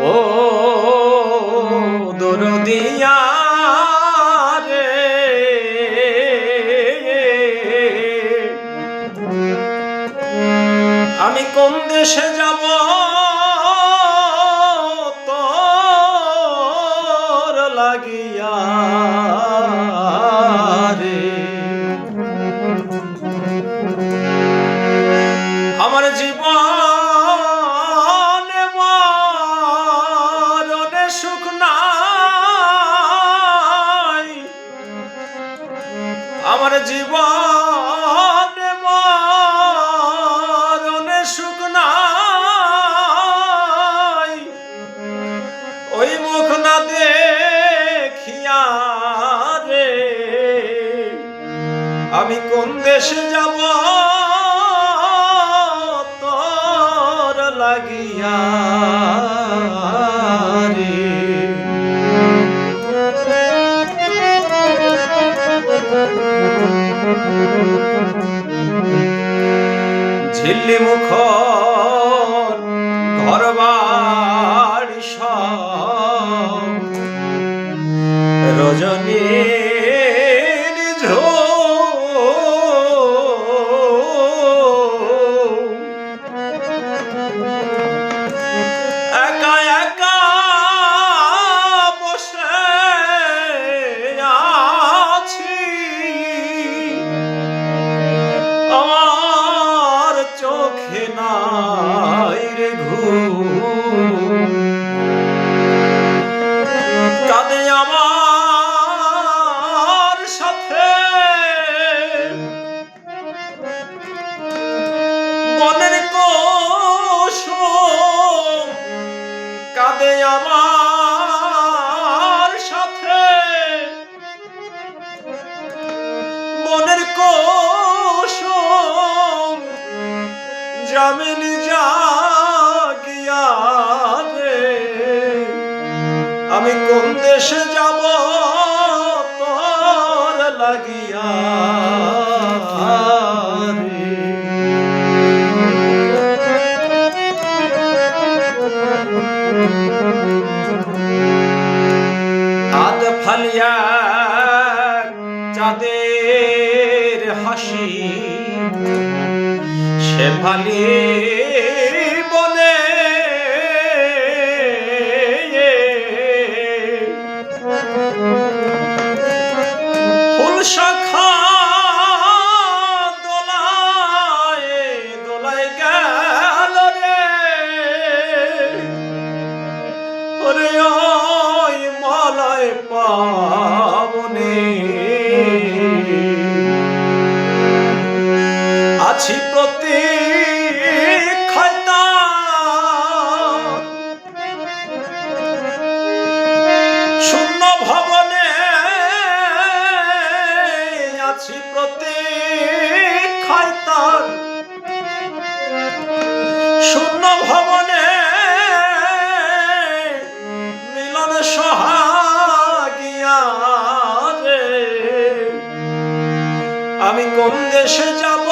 ও দরদিয়া রে, আমি কোন দেশে যাব তোর লাগিয়া রে। আমার জীবনে মরণে সুখ নাই, আমার জীবনে মরণে সুখ নাই, ওই মুখ না দেখিয়া রে আমি কোন দেশে যাব তোর লাগিয়া রে। ঝিল্লি মুখর ঘরবাড়ি সব রজনীর একা একা বসে আছি, আমার চোখে নাই রে ঘুম, কাঁদে আমার সাথে মনের কুসুম, কাঁদে আমার সাথে মনের কুসুম, জামিনী জাগিয়া রে আমি কোন দেশে যাব তোর লাগিয়া রে। আদ ফালিয়া চাঁদের হাসি, শেফালি বনে ফুল শাখা দোলায় দোলায় গেল রে, ওরে ওই মলয় পাবনে আছি প্রতীক্ষায় তার, শূন্য ভবনে আছি প্রতীক্ষায় তার, শূন্য ভবনে মিলন সোহাগিয়া রে আমি কোন দেশে যাব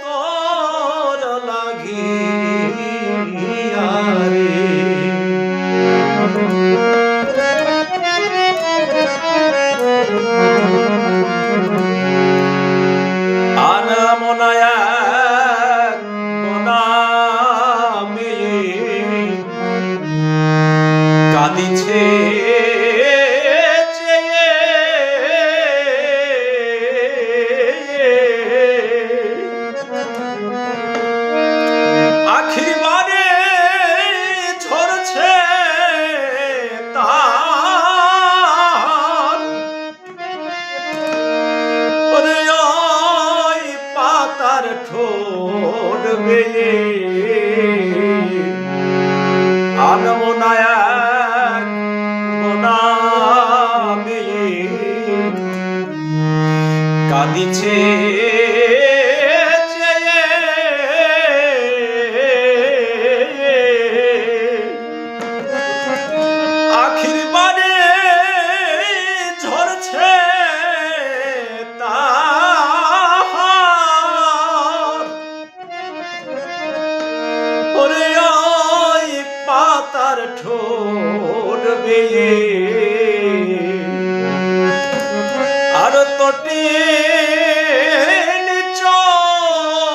তোর লাগিয়া রে। আনামনায়া মনামে কাঁদিছে আখিবারে ঝরছে তার, ওরে ওই পাতার ঠোঁট বেয়ে আনমনায়া মনামে কাঁদিছে আখির বারে ঝরছে তাহার, বেয়ে আর তটি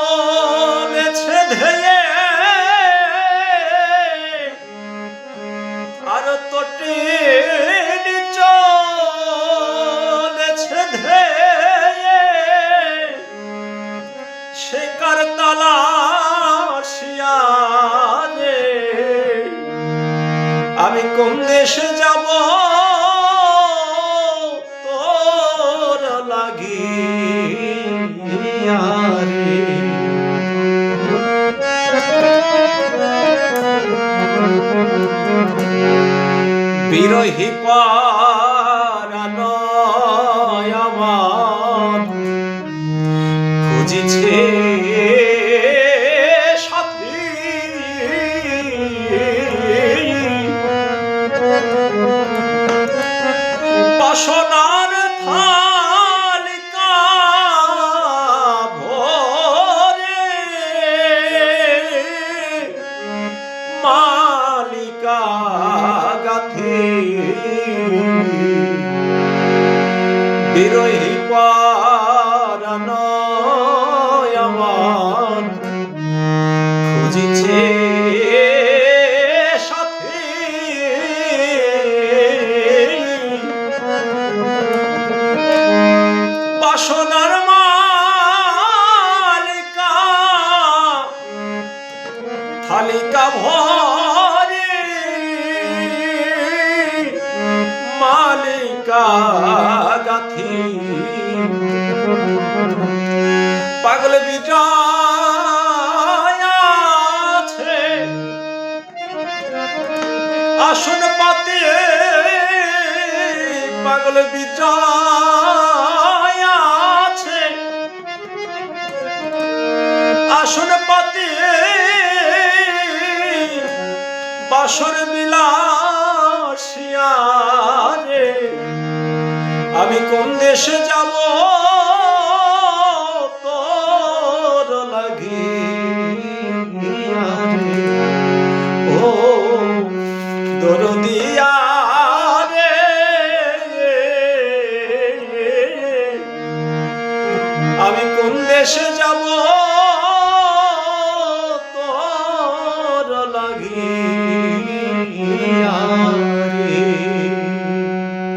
চলেছে ধেয়ে আর তটি চলেছে ধেয়ে সে কার তালাশিয়া রে আমি কোন দেশে যাব তোর লাগিয়া রে বিরহী পরাণ আমার খুঁজিছে সাথী বাসনার থালিকা ভরে মালিকা গাথি বিরহী পরাণ আমার খুঁজিছে সাথী বাসনার মালিকা থালিকা ভরে মালিকা গাথি পাগল বিজয় আছে আসন পাতে পাগল বিজয় আছে আসন পাতে বাসর বিলাসিয়া রে আমি কোন দেশে যাব তোর লাগিয়া রে ও দরদিয়া রে আমি কোন দেশে যাব